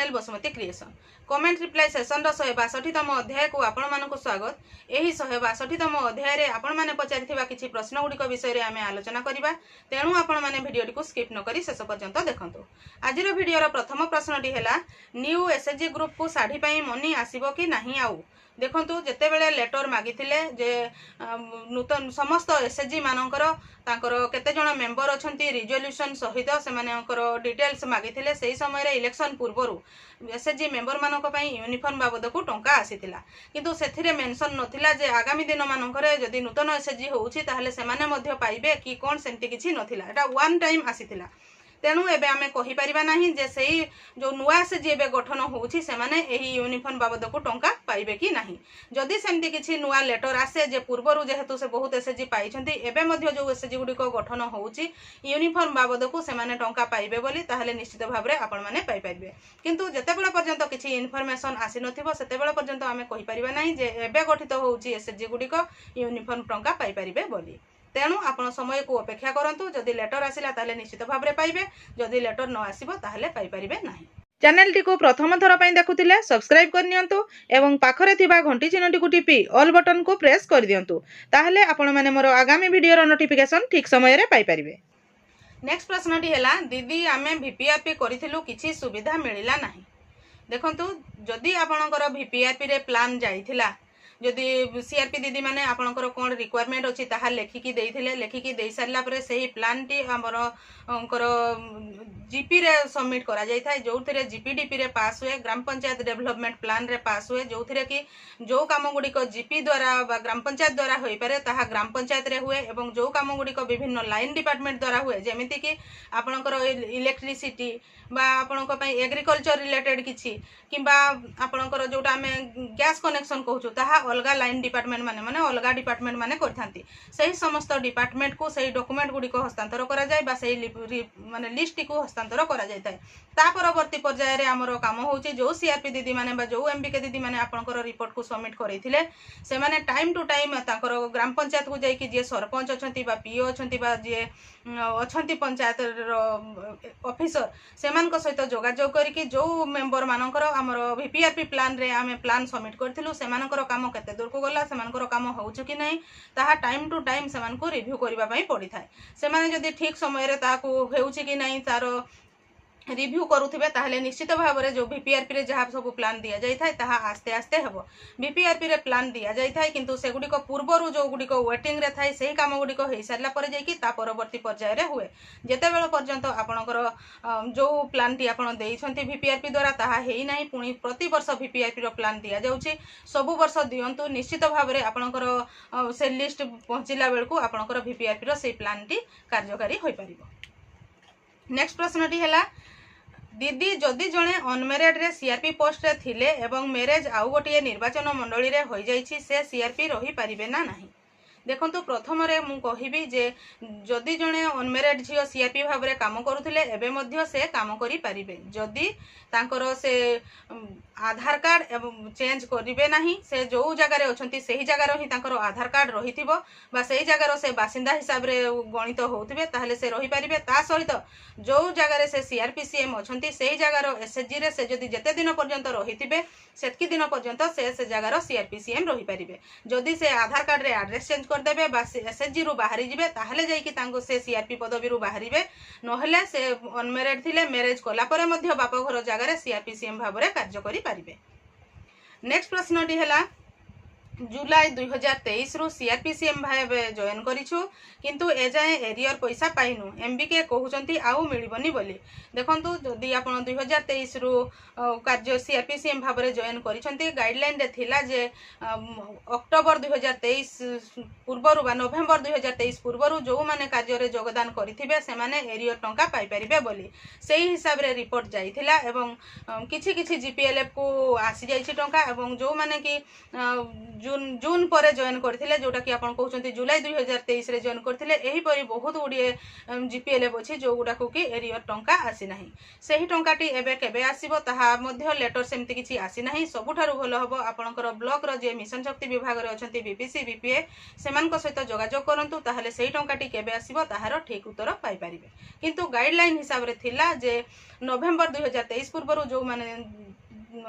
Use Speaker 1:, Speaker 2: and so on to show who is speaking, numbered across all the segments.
Speaker 1: Channel Basumati creation comment reply session 162तम अध्याय को आपण मानक स्वागत। यही 162तम अध्याय रे आपण माने पचारिथिबा किछि प्रश्न गुडिक विषय रे आमे आलोचना करिबा, तेणु आपण माने भिडियोटी को स्किप न करी शेष पर्यंत देखंतु। आजिर भिडियोर प्रथम प्रश्नटी हैला, न्यू एसएचजी ग्रुप को साड़ी पई मनी आसीबो कि नाही आउ। देखंतु जेते बेले लेटर मागिथिले जे नूतन समस्त एसएचजी मानकर तांकर केते जण मेंबर अछंती रिजोल्यूशन सहित सेमानकर डिटेल्स मागिथिले। सेही समय रे इलेक्शन पूर्वरु एसएचजी मेंबर मानक पई यूनिफॉर्म बाबद को टंका आसीतिला, किंतु सेथिरे मेंशन नथिला जे आगामी दिन मानकरे जदि नूतन एसएचजी होउछि ताहले सेमाने मध्य पाइबे कि कोन सेंति किछि नथिला। एटा वन टाइम आसीतिला, तेणु एबे आमे कहि परिबा नाही जे सेही जो नुआ एसएचजी एबे गठन होउछि सेमाने एही यूनिफॉर्म बाबद को टंका पाइबे कि नाही। जदि सेमति किछि नुआ लेटर आसे जे पूर्वरु जेहेतु से बहुत एसएचजी पाइछंती, एबे मध्य जो एसएचजी गुडी को गठन होउछि यूनिफॉर्म बाबद को सेमाने टंका पाइबे बोली, ताहले निश्चित भाबरे आपण माने पाइ पाइबे। किंतु जेतेबेला पर्यंत किछि इन्फॉर्मेशन आसी नथिबो सेतेबेला पर्यंत आमे कहि परिबा नाही जे एबे गठित होउछि एसएचजी गुडी को यूनिफॉर्म टंका पाइ परिबे बोली। तेणु आपण समय को अपेक्षा करंतु, जदि लेटर आसिला ताहले निश्चित भाबरे पाइबे, जदि लेटर न आसीबो ताहले पाइ परिबे नाही। चैनल टी को प्रथम थर पई देखुथिले सब्सक्राइब कर नियंतु एवं पाखरे थिबा घंटी चिन्हटी को टिपि ऑल बटन को प्रेस कर दियंतु, ताहले आपण माने मोर आगामी वीडियो रो नोटिफिकेशन ठीक समय रे पाइ परिबे। नेक्स्ट प्रश्नटी हैला, दीदी आमे वीपीआरपी करिथिलु किछि सुविधा मिलिला नाही। देखंतु जदि आपणकर वीपीआरपी रे प्लान जाइथिला, जदि सीआरपी दीदी माने आपणकर कोन रिक्वायरमेंट अछि ताहा लेखिकी देइथिले, लेखिकी देइ सारला परे सेही प्लान टी हमर अंकर जीपी रे सबमिट करा जाय थाय, जोथिरे जीपीडीपी रे पास हुए, ग्राम पंचायत डेवलपमेंट प्लान रे पास हुए, जोथिरे कि जो काम गुडी को जीपी द्वारा बा ग्राम पंचायत द्वारा होई पारे ताहा ग्राम पंचायत रे हुए, एवं जो काम गुडी को विभिन्न लाइन डिपार्टमेंट द्वारा हुए, जेमिति कि आपणकर इलेक्ट्रिसिटी बा आपणक पई एग्रीकल्चर रिलेटेड किछि किबा आपणकर जोटा हमें गैस कनेक्शन कहूछु ताहा अलगा लाइन डिपार्टमेंट माने माने अलगा डिपार्टमेंट माने करथांती। सही समस्त डिपार्टमेंट को सही डॉक्यूमेंट गुडी को हस्तांतर करा जाय बा सही माने लिस्ट को हस्तांतर करा जाय थाय। ता परवर्ती पर्याय रे हमरो काम होउची जो सीआरपी दीदी माने बा जो एमबीके दीदी माने आपणकर रिपोर्ट को सबमिट करैथिले, से माने टाइम टू टाइम ताकर ग्राम पंचायत को जाय कि जे सरपंच अछंती बा पीओ अछंती बा जे अछंती पंचायत रो ऑफिसर सेमान सहित जोगाजोग करिकि जो मेंबर मानकर हमर वीपीआरपी प्लान रे आमे प्लान सबमिट करथिलु सेमानकर काम केते दूर को गला, सेमानकर काम होउछु कि नाही ताहा टाइम टू टाइम सेमान को रिव्यू करिबा पई पड़ी थाए। सेमाने जदि ठीक समय रे ताको हेउछि कि नाही तारो रिव्यू करूथिबे ताहले निश्चित भाबरे जो वीपीआरपी रे जहा सब प्लान दिया जाय थाय ताहा आस्ते आस्ते हेबो। वीपीआरपी रे प्लान दिया जाय थाय, किंतु से गुडी को पूर्वरु जो गुडी को वेटिंग रे थाय सेही काम गुडी को हेइ सारला परे जाय कि ता परवर्ती पर्याय रे हुए। जेते बेल पर्यंत आपणकर जो प्लान टी आपण देइछंती वीपीआरपी द्वारा ताहा हेइ नाही, पुनी प्रति वर्ष वीपीआरपी रो प्लान दिया जाउछि, सब वर्ष दियंतु, निश्चित भाबरे आपणकर से लिस्ट पहुंचिला बेलकु आपणकर वीपीआरपी रो सेही प्लान टी कार्यकारी होई परिबो। नेक्स्ट प्रश्नटी हैला, दीदी जदि जणे अनमेरिड रे सीआरपी पोस्ट रे थिले एवं मैरिज आउ गोटे निर्वाचन मंडली रे होई जाइछि, से सीआरपी रही पारिबे ना नाही। देखंतु प्रथम रे मु कहिबी जे जदि जणे अनमेरिड झियो सीआरपी भाव रे काम करूथिले एबे मध्य से काम करि पारिबे, जदि तांकर से आधार कार्ड एवं चेंज करिवे नाही, से जो जगह रे अछंती सेही जगह रो ही तांकर आधार कार्ड रहिथिबो बा सेही जगह रो से बासिंदा हिसाब रे गणित होउथिबे, ताहले से रही पारिबे। ता सहित जो जगह रे से सीआरपीसीएम अछंती सेही जगह रो एसएचजी रे से जदि जेते दिन पर्यंत रहिथिबे सेतकी दिन पर्यंत से जगह रो सीआरपीसीएम रही पारिबे। जदि से आधार कार्ड रे एड्रेस चेंज करदेबे बा एसएचजी रु बाहरी जिबे ताहले जाई कि तांको से सीआरपी पदवी रु बाहरीबे, नहले से अनमेरिड थिले मैरिज कला परे मध्य बाप घर जगह रे सीआरपीसीएम भाव रे कार्य करि पारिबे। नेक्स्ट प्रश्नटी हैला, जुलाई 2023 रु सीआरपीसीएम भाव जॉइन करिछु, किंतु एजाए एरियर पैसा पाइनु, एमबीके कहउचंती आउ मिलिबनी बोली। देखंतु जदि आपण 2023 रु कार्य सीआरपीसीएम भाव रे जॉइन करिसंती, गाइडलाइन रे थिला जे अक्टोबर 2023 पूर्वरु बा नवेम्बर 2023 पूर्वरु जो माने कार्य रे योगदान करिथिबे से माने एरियर टंका पाइ परिबे बोली। सेही हिसाब रे रिपोर्ट जाइथिला एवं किछि किछि जीपीएलएफ को आसी जाइछि टंका, एवं जो माने कि जून पर जॉइन करथिले जोटा कि आपण कहउछंती जुलाई 2023 रे जॉइन करथिले एही परी बहुत गुडिए जीपीएलएफ अछि जो गुडा को कि एरियर टंका आसी नाही सेही टंकाटी एबे केबे आसीबो ताहा मध्ये लेटर सेमति किछि आसी नाही सबुठारु भलो हबो आपणकर ब्लॉक रो जे मिशन शक्ति विभाग रे अछंती बीपीसी बीपीए सेमानक सहित जोगाजोग करंतु ताहाले सेही टंकाटी केबे आसीबो ताहार ठीक उत्तर पाई परिबे किंतु गाइडलाइन हिसाब रे थिला जे नवेम्बर 2023 पूर्वरु जो माने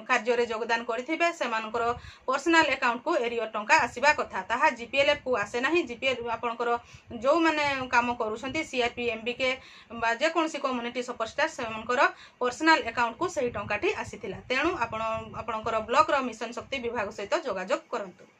Speaker 1: कार्य रे योगदान करथिबे सेमानकर पर्सनल अकाउंट को एरियर टंका आसीबा कथा ताहा जीपीएलएफ को आसे नाही जीपीएल आपणकर जो माने काम करूछंती सीआरपी एमबीके बा जे कोनसी कम्युनिटी सुपरस्टार सेमानकर पर्सनल अकाउंट को सही टंकाटी आसीथिला तेणु आपणकर ब्लॉक रो मिशन शक्ति विभाग सहित जोगाजोग करंतु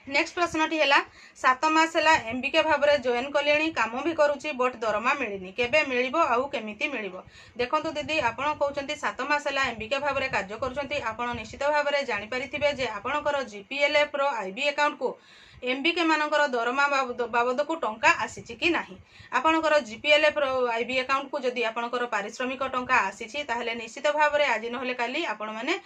Speaker 1: नेक्स्ट प्रश्नटी है 7 मास है एमबीके भाव में जॉइन कले काम भी करुच्ची बट दरमा मिलनी केबे मिलिबो आउ केमिति मिलिबो देखंतु दीदी आपण कहउचंती 7 मास है एमबीके भाव में कार्य करुचंती आपण निश्चित भाव में जानि परिथिबे जे आपणकर जीपीएलएफ रो आईबी अकाउंट को एमबीके मानकर दरमा बाबद को टंका आसीची कि नाही आपणकर जीपीएलएफ रो आईबी अकाउंट को जदी आपणकर पारिश्रमिक टंका आसीची ताहले निश्चित भाव में आज नहले काली आपण माने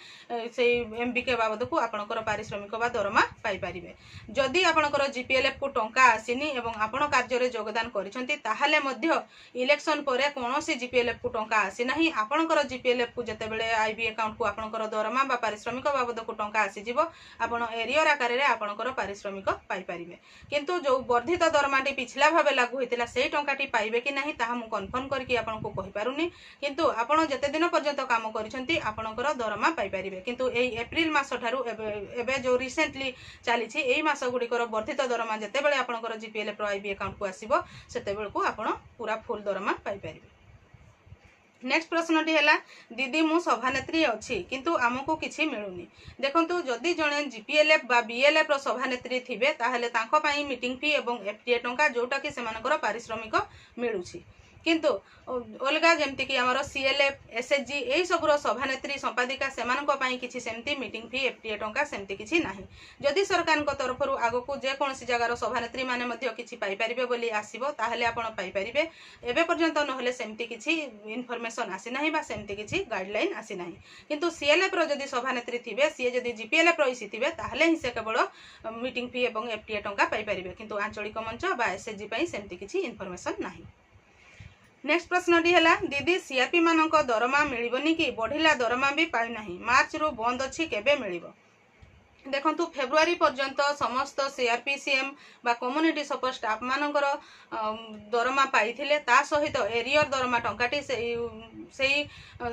Speaker 1: से एमबीके बाबद को आपणकर पारिश्रमिक बा दरमा पाई परिबे जदी आपणकर जीपीएलएफ को टंका आसीनी एवं आपण कार्य रे योगदान करिसंती ताहले मध्य इलेक्शन परे कोनोसी जीपीएलएफ को टंका आसी नाही आपणकर जीपीएलएफ को जते बेले आईबी अकाउंट को आपणकर दरमा बा पारिश्रमिक बाबद को टंका आसी जिवो आपण एरियर आकार रे आपणकर पारिश्रमिक पाई परिबे किंतु जो वर्धित दरमाटी पिछला भाबे लागू होइतिला सेही टंकाटी पाइबे कि नाही ताहा मु कन्फर्म करके आपन को कहि पारुनी किंतु आपण जते दिन पर्यंत काम करिसंती आपनकर दरमा पाई परिबे किंतु एई एप्रिल मास ठारू एबे जो रिसेंटली चली छि एई मास गुडिकर वर्धित दरमा जते बेले आपनकर जीपीएलएफ रो आईबी अकाउंट को आसीबो सेते बेल को आपण पूरा फुल दरमा पाई परिबे नेक्स्ट प्रश्नटी है दीदी मु सभानेत्री अच्छी किंतु आमको किछि मिलुनी देखंतु जदि जणे जीपीएलएफ बा बीएलएफ रो सभानेत्री थिबे ताहले तांको पई मीटिंग फी एवं एफटीए टंका जोटा कि सेमानकर पारिश्रमिक मिलुछि किंतु अलगा जेमति कि हमर सीएलएफ एसएचजी एई सब रो सभानेत्री संपादिका सेमानको पई किछि सेमति मीटिंग फी एफटीए टंका सेमति किछि नाही जदि सरकार को तरफरु आगो को जे कोनसी जगह रो सभानेत्री माने मध्य किछि पाई परिबे बोली आसीबो ताहले आपण पाई परिबे एबे पर्यंत नहले सेमति किछि इन्फॉर्मेशन आसी नाही बा सेमति किछि गाइडलाइन आसी नाही किंतु सीएलएफ रो जदि सभानेत्री थिबे सी जदि जीपीएलएफ रो इसी थिबे ताहले ही से केवल मीटिंग फी एवं एफटीए टंका पाई परिबे किंतु आंचलिक मंच बा एसएचजी पई सेमति किछि इन्फॉर्मेशन नाही नेक्स्ट प्रश्नटी है दीदी सीआरपी मानक दरमा मिलबनी कि बढ़िला दरमा भी पाई नाही मार्च रु बंद अच्छी केबे मिलिबो देखंतु फेब्रुआरी पर्यंत समस्त सीआरपी सीएम बा कम्युनिटी सपोर्ट स्टाफ मानकर दरमा पाइथिले ता सहित एरियर दरमा टंकाटी सेही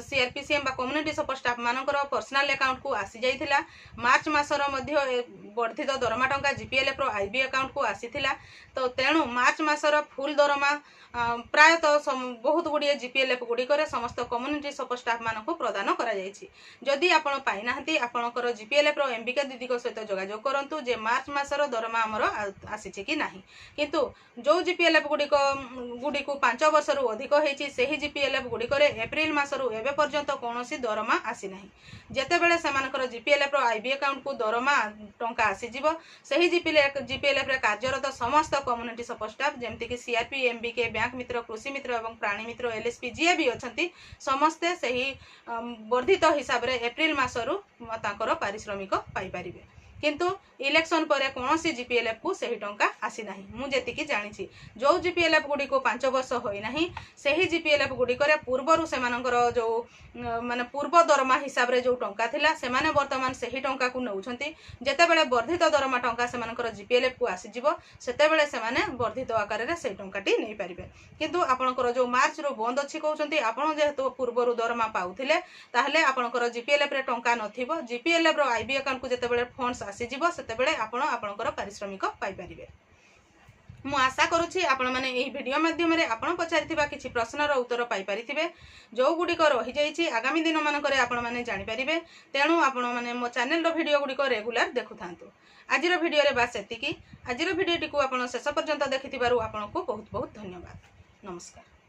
Speaker 1: सीआरपी सीएम बा कम्युनिटी सपोर्ट स्टाफ मानकर पर्सनल अकाउंट को आसी जाइथिला मार्च मासर मध्य वर्धित दरमा टंका जीपीएलएफ रो आईबी अकाउंट को आसीथिला तो तेणु मार्च मासर फुल दरमा प्रायतः बहुत गुड़िए जीपीएलएफ गुड़िकर समस्त कम्युनिटी सपोर्ट स्टाफ मान प्रदान करा जायछि जदि आपण पाई नाहंती आपणकर जीपीएलएफ रो एमबीके दीदी को सहित जोगाजोग करंतु जे मार्च मासर दरमा हमर आसीछि कि नाही किंतु जो जीपीएलएफ गुडी को 5 वर्ष रु अधिक हेछि सेही जीपीएलएफ गुड़िकर एप्रिल मासरु एबे पर्यंत कोनोसी दरमा आसी नाही जेते बेले सेमानकर जीपीएलएफ रो आईबी अकाउंट को दरमा टंका आसी जिवो सेही जीपीएलएफ रे कार्यरत समस्त कम्युनिटी सपोर्ट स्टाफ जेमति कि सीआरपी एमबीके बैंक मित्र कृषि मित्र एवं प्राणी मित्र एलएसपी जी भी अछंती समस्ते सही वर्धित हिसाब रे एप्रिल मासरु तांकर पारिश्रमिक पाई परिबे किंतु इलेक्शन पर कोनोसी जीपीएलएफ को सही टंका आसी नाही मु जेति कि जानिछि जो जीपीएलएफ गुडी को 5 वर्ष होई नाही सही जीपीएलएफ गुडी करे पूर्वरु सेमानकर जो माने पूर्व दरमा हिसाब रे जो टंका थिला सेमाने वर्तमान सही टंका को नउछंती जेते बेले वर्धित दरमा टंका सेमानकर जीपीएलएफ को आसी जिवो सेते बेले सेमाने वर्धित आकार रे सही टंकाटी नै परिबे किंतु आपनकर जो मार्च रो बंद अछि कहउछंती आपण जेहेतु पूर्वरु दरमा पाउथिले ताहले आपनकर जीपीएलएफ रे टंका नथिबो जीपीएलएफ रो आईबी अकाउंट को जेते बेले फंड्स आसी जिवो सेते बेले आपण आपनकर पारिश्रमिक पाई परिबे मु आशा करुछि आपण माने एही वीडियो माध्यम रे आपण पचारिथिबा किछि प्रश्नर उत्तर पाई परिथिबे जो गुडिक रहि जाइछि आगामी दिन मानकरे आपण माने जानि परिबे तेणु आपण माने मो चैनल रो वीडियो गुडिक रेगुलर देखुथांतु आजिर वीडियो रे बास एतिकी आजिर वीडियोटी को आपण शेष पर्यंत देखिथिबारु आपण को बहुत बहुत धन्यवाद नमस्कार।